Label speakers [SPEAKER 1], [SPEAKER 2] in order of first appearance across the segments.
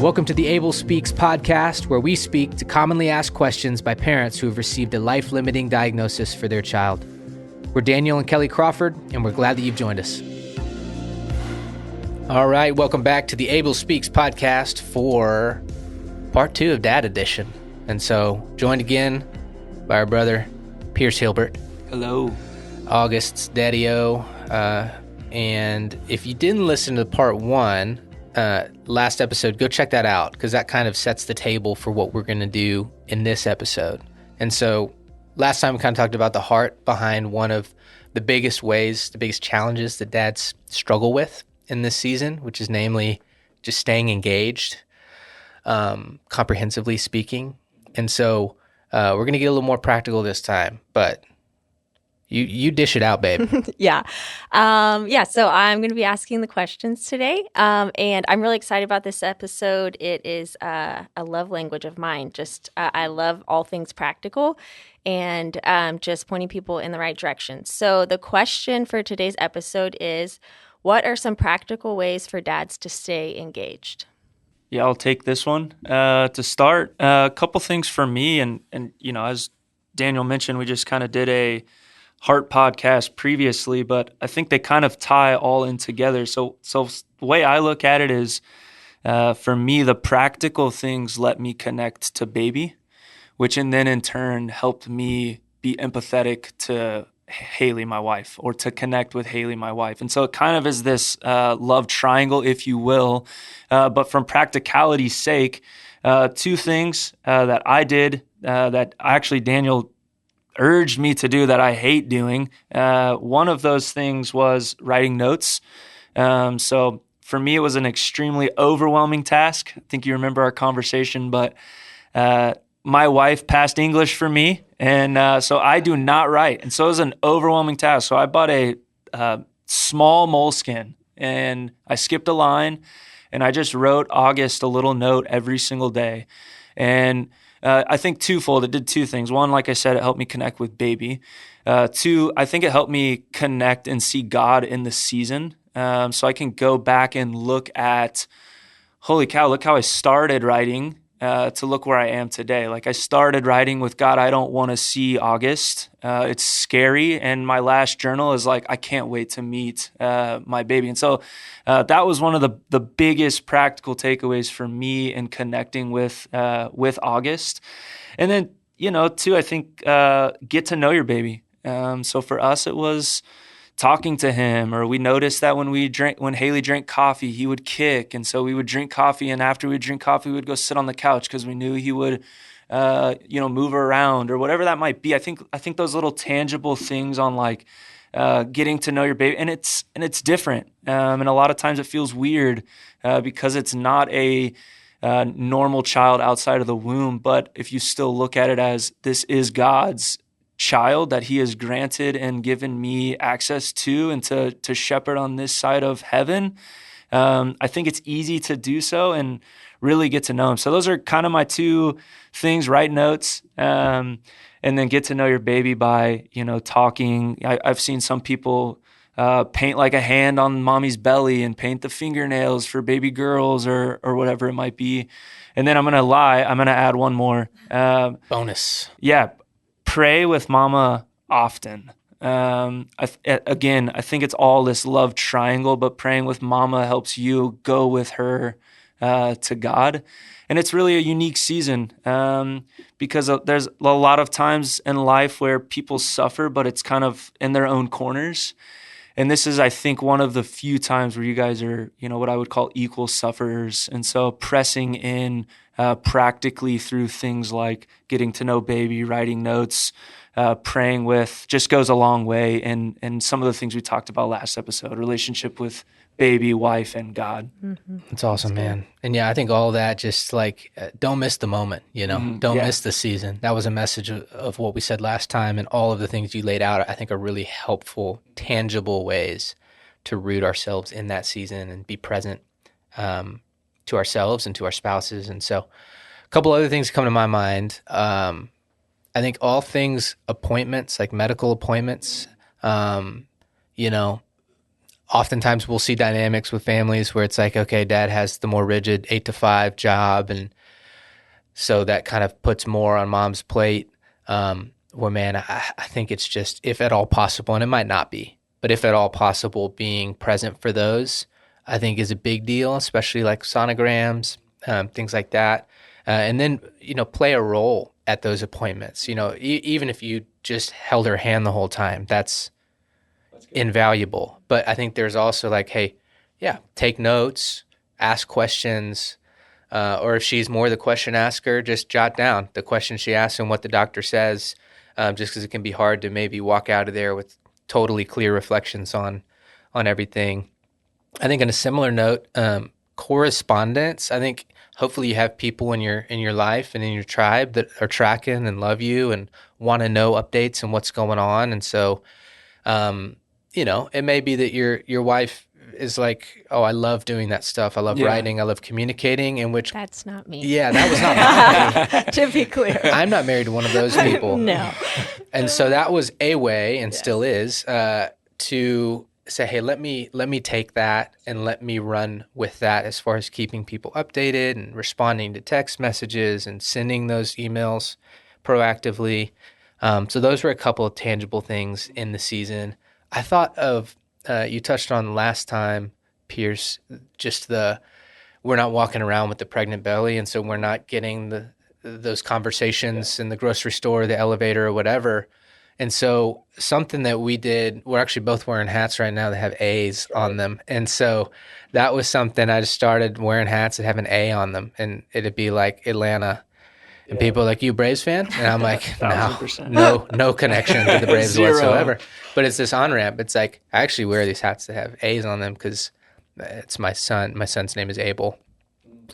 [SPEAKER 1] Welcome to the Able Speaks podcast, where we speak to commonly asked questions by parents who have received a life-limiting diagnosis for their child. We're Daniel and Kelly Crawford, and we're glad that you've joined us. All right, welcome back to the Able Speaks podcast for part 2 of Dad Edition. And so, joined again by our brother, Pierce Hilbert.
[SPEAKER 2] Hello.
[SPEAKER 1] August's Daddy-O. And if you didn't listen to part 1, last episode, go check that out, because that kind of sets the table for what we're going to do in this episode. And so last time we kind of talked about the heart behind one of the biggest ways, the biggest challenges that dads struggle with in this season, which is namely just staying engaged, comprehensively speaking. And so we're going to get a little more practical this time, but you dish it out, babe.
[SPEAKER 3] Yeah. So I'm going to be asking the questions today. And I'm really excited about this episode. It is a love language of mine. I love all things practical and just pointing people in the right direction. So the question for today's episode is, what are some practical ways for dads to stay engaged?
[SPEAKER 2] Yeah, I'll take this one. To start, a couple things for me. And you know, as Daniel mentioned, we just kind of did a Heart podcast previously, but I think they kind of tie all in together. So the way I look at it is, for me, the practical things let me connect to baby, which then in turn helped me be empathetic to Haley, my wife, or to connect with Haley, my wife. And so it kind of is this love triangle, if you will. But from practicality's sake, 2 things that I did that actually Daniel urged me to do that I hate doing. One of those things was writing notes. So for me, it was an extremely overwhelming task. I think you remember our conversation, but my wife passed English for me, and so I do not write. And so it was an overwhelming task. So I bought a small moleskin, and I skipped a line, and I just wrote August a little note every single day. And I think twofold. It did 2 things. One, like I said, it helped me connect with baby. 2, I think it helped me connect and see God in the season. So I can go back and look at, holy cow, look how I started writing to look where I am today. Like I started writing with, God, I don't want to see August. It's scary. And my last journal is like, I can't wait to meet my baby. And so that was one of the biggest practical takeaways for me in connecting with August. And then, 2, I think, get to know your baby. So for us, it was talking to him, or we noticed that when Haley drank coffee, he would kick. And so we would drink coffee, and after we drink coffee, we would go sit on the couch because we knew he would, move around or whatever that might be. I think those little tangible things on like getting to know your baby, and it's different. And a lot of times it feels weird because it's not a normal child outside of the womb. But if you still look at it as this is God's child that he has granted and given me access to and to shepherd on this side of heaven, I think it's easy to do so and really get to know him. So those are kind of my 2 things: write notes, and then get to know your baby by, talking. I've seen some people paint like a hand on mommy's belly and paint the fingernails for baby girls or whatever it might be. And then I'm going to add one more.
[SPEAKER 1] Bonus.
[SPEAKER 2] Yeah. Pray with mama often. I think it's all this love triangle, but praying with mama helps you go with her to God. And it's really a unique season because there's a lot of times in life where people suffer, but it's kind of in their own corners. And this is, I think, one of the few times where you guys are, what I would call equal sufferers. And so pressing in practically through things like getting to know baby, writing notes, praying with, just goes a long way. And some of the things we talked about last episode, relationship with baby, wife, and God.
[SPEAKER 3] Mm-hmm.
[SPEAKER 1] That's awesome, man. And yeah, I think all that, just like, don't miss the moment, don't miss the season. That was a message of what we said last time, and all of the things you laid out, I think, are really helpful, tangible ways to root ourselves in that season and be present to ourselves and to our spouses. And so a couple other things come to my mind. I think all things appointments, like medical appointments, oftentimes we'll see dynamics with families where it's like, okay, dad has the more rigid 8 to 5 job, and so that kind of puts more on mom's plate. Well, man, I think it's just, if at all possible, and it might not be, but if at all possible, being present for those, I think is a big deal, especially like sonograms, things like that. And then, play a role at those appointments. Even if you just held her hand the whole time, that's invaluable. But I think there's also like, hey, yeah, take notes, ask questions, or if she's more the question asker, just jot down the question she asks and what the doctor says, just because it can be hard to maybe walk out of there with totally clear reflections on everything. I think on a similar note, correspondence. I think hopefully you have people in your life and in your tribe that are tracking and love you and want to know updates and what's going on. And so, it may be that your wife is like, oh, I love doing that stuff. I love writing. I love communicating. In which
[SPEAKER 3] That's not me.
[SPEAKER 1] Yeah, that was not me.
[SPEAKER 3] To be clear,
[SPEAKER 1] I'm not married to one of those people.
[SPEAKER 3] No.
[SPEAKER 1] And so that was a way, and still is, to say, hey, let me take that and let me run with that as far as keeping people updated and responding to text messages and sending those emails proactively. So those were a couple of tangible things in the season. I thought of, you touched on last time, Pierce, just we're not walking around with the pregnant belly, and so we're not getting those conversations in the grocery store, the elevator, or whatever. And so something that we did, we're actually both wearing hats right now that have A's on them. And so that was something, I just started wearing hats that have an A on them, and it'd be like Atlanta. And people are like, you a Braves fan? And I'm like, no connection to the Braves
[SPEAKER 2] Zero.
[SPEAKER 1] whatsoever. But it's this on-ramp. It's like, I actually wear these hats that have A's on them because it's my son. My son's name is Abel.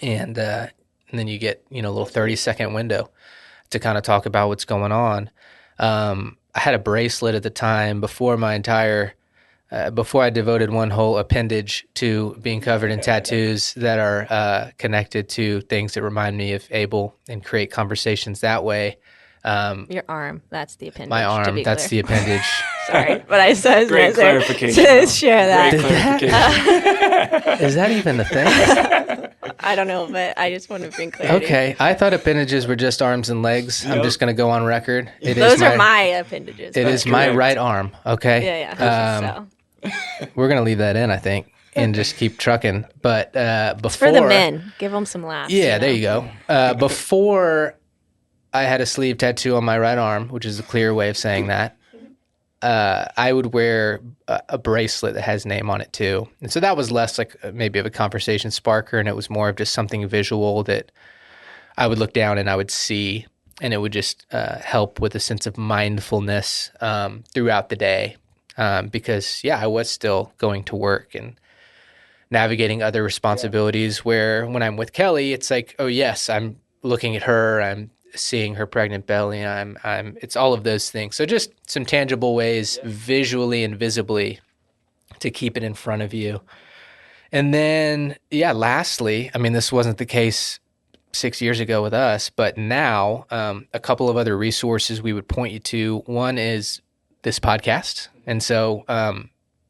[SPEAKER 1] And then you get, a little 30-second window to kind of talk about what's going on. I had a bracelet at the time before I devoted one whole appendage to being covered in tattoos that are connected to things that remind me of Abel and create conversations that way.
[SPEAKER 3] Your arm, that's the appendage.
[SPEAKER 1] My arm, that's the appendage.
[SPEAKER 3] Sorry, but I said
[SPEAKER 2] Great clarification.
[SPEAKER 3] to share that.
[SPEAKER 2] Great clarification.
[SPEAKER 1] Is that even a thing?
[SPEAKER 3] I don't know, but I just want to bring clarity.
[SPEAKER 1] Okay, I thought appendages were just arms and legs. I'm just going to go on record.
[SPEAKER 3] Those are my appendages.
[SPEAKER 1] It is my right arm, okay?
[SPEAKER 3] Yeah.
[SPEAKER 1] We're going to leave that in, I think, and just keep trucking. But before...
[SPEAKER 3] It's for the men. Give them some laughs.
[SPEAKER 1] Yeah, there you go. Before I had a sleeve tattoo on my right arm, which is a clear way of saying that, I would wear a bracelet that has name on it too. And so that was less like maybe of a conversation sparker, and it was more of just something visual that I would look down and I would see, and it would just help with a sense of mindfulness throughout the day. Because, I was still going to work and navigating other responsibilities where when I'm with Kelly, it's like, oh, yes, I'm looking at her, I'm seeing her pregnant belly, it's all of those things. So just some tangible ways visually and visibly to keep it in front of you. And then, lastly, this wasn't the case 6 years ago with us, but now a couple of other resources we would point you to. One is this podcast. And so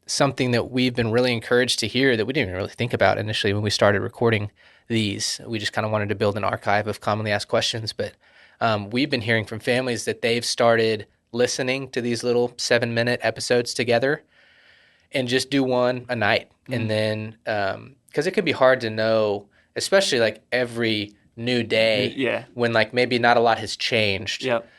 [SPEAKER 1] something that we've been really encouraged to hear that we didn't even really think about initially when we started recording these. We just kind of wanted to build an archive of commonly asked questions. But we've been hearing from families that they've started listening to these little 7-minute episodes together and just do one a night. Mm-hmm. And then, because it can be hard to know, especially like every new day when like maybe not a lot has changed.
[SPEAKER 2] Yep.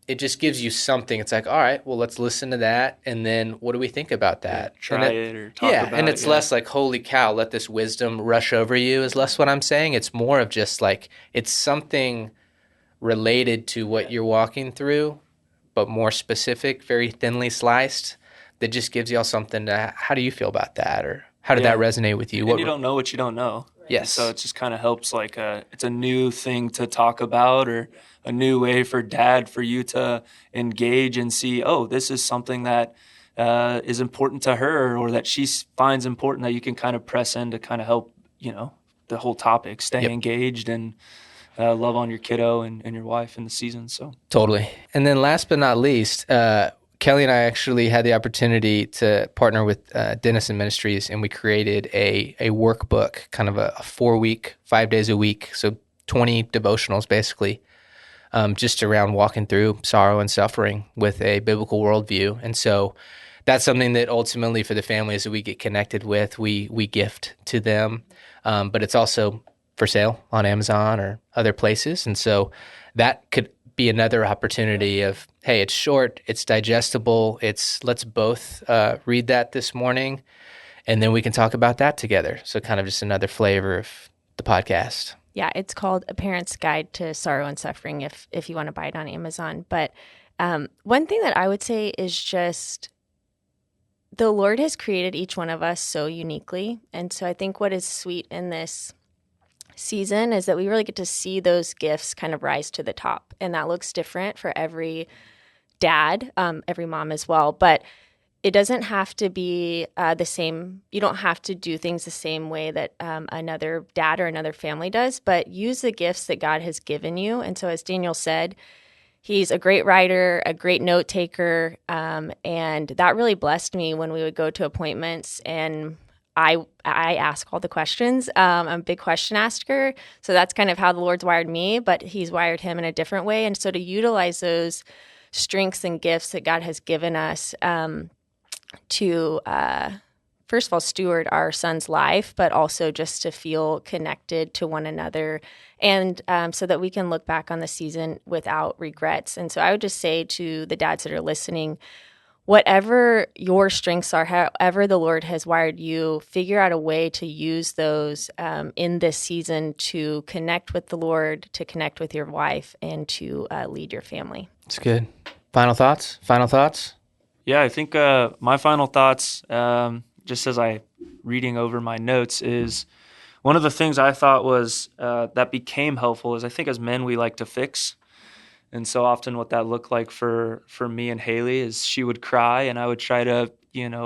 [SPEAKER 1] It just gives you something. It's like, all right, well, let's listen to that. And then what do we think about that?
[SPEAKER 2] Try it or talk about it.
[SPEAKER 1] And it's less like, holy cow, let this wisdom rush over you is less what I'm saying. It's more of just like, it's something related to what you're walking through, but more specific, very thinly sliced, that just gives y'all something to, how do you feel about that? Or how did that resonate with you?
[SPEAKER 2] And you don't know what you don't know.
[SPEAKER 1] Yes.
[SPEAKER 2] So it just kind of helps, like it's a new thing to talk about, or a new way for dad, for you to engage and see, oh, this is something that is important to her, or that she finds important, that you can kind of press in to kind of help, the whole topic, stay engaged and love on your kiddo and your wife in the season. So
[SPEAKER 1] totally. And then last but not least, Kelly and I actually had the opportunity to partner with Denison Ministries, and we created a workbook, kind of a 4-week, 5 days a week, so 20 devotionals basically, just around walking through sorrow and suffering with a biblical worldview. And so that's something that ultimately for the families that we get connected with, we gift to them, but it's also for sale on Amazon or other places. And so that could be another opportunity of, hey, it's short, it's digestible, let's both read that this morning, and then we can talk about that together. So kind of just another flavor of the podcast.
[SPEAKER 3] Yeah, it's called A Parent's Guide to Sorrow and Suffering if you want to buy it on Amazon. But one thing that I would say is just the Lord has created each one of us so uniquely. And so I think what is sweet in this season is that we really get to see those gifts kind of rise to the top. And that looks different for every dad, every mom as well. But it doesn't have to be the same. You don't have to do things the same way that another dad or another family does, but use the gifts that God has given you. And so as Daniel said, he's a great writer, a great note taker, and that really blessed me when we would go to appointments and I ask all the questions. I'm a big question asker, so that's kind of how the Lord's wired me, but he's wired him in a different way. And so to utilize those strengths and gifts that God has given us to, first of all, steward our son's life, but also just to feel connected to one another, and so that we can look back on the season without regrets. And so I would just say to the dads that are listening, whatever your strengths are, however the Lord has wired you, figure out a way to use those in this season to connect with the Lord, to connect with your wife, and to lead your family.
[SPEAKER 1] It's good. Final thoughts? Final thoughts?
[SPEAKER 2] Yeah, I think my final thoughts, just as I reading over my notes, is one of the things I thought was that became helpful is I think as men we like to fix. And so often what that looked like for me and Haley is she would cry and I would try to,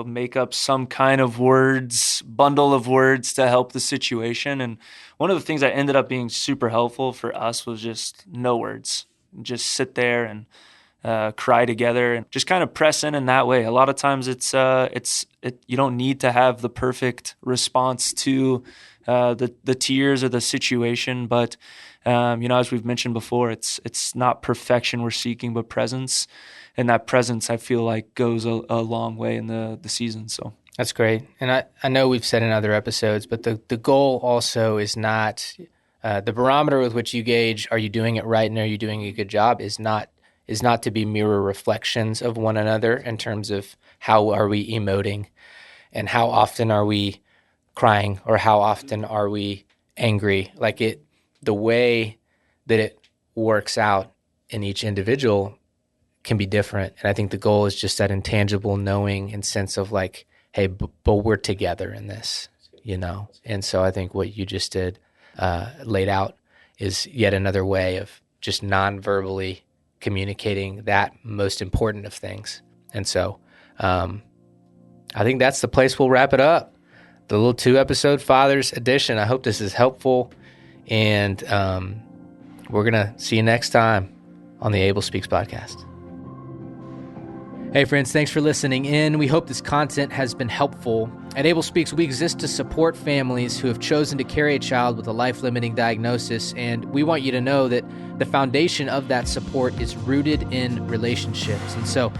[SPEAKER 2] make up some kind of bundle of words to help the situation. And one of the things that ended up being super helpful for us was just no words. Just sit there and cry together and just kind of press in that way. A lot of times you don't need to have the perfect response to the tears or the situation, but as we've mentioned before, it's not perfection we're seeking, but presence, and that presence I feel like goes a long way in the season. So
[SPEAKER 1] that's great, and I know we've said in other episodes, but the goal also is not the barometer with which you gauge are you doing it right and are you doing a good job is not to be mirror reflections of one another in terms of how are we emoting and how often are we crying or how often are we angry. The way that it works out in each individual can be different. And I think the goal is just that intangible knowing and sense of hey, but we're together in this, And so I think what you just did, laid out, is yet another way of just non-verbally communicating that most important of things. And so I think that's the place we'll wrap it up. The little 2-episode Father's Edition. I hope this is helpful. And we're going to see you next time on the Able Speaks podcast. Hey friends, thanks for listening in. We hope this content has been helpful. At Able Speaks, we exist to support families who have chosen to carry a child with a life-limiting diagnosis, and we want you to know that the foundation of that support is rooted in relationships. And so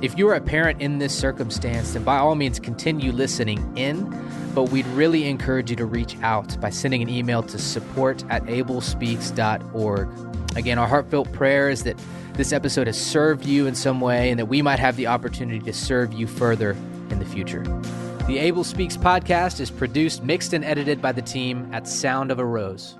[SPEAKER 1] if you're a parent in this circumstance, then by all means continue listening in, but we'd really encourage you to reach out by sending an email to support@ablespeaks.org. Again, our heartfelt prayer is that this episode has served you in some way and that we might have the opportunity to serve you further in the future. The Able Speaks podcast is produced, mixed, and edited by the team at Sound of a Rose.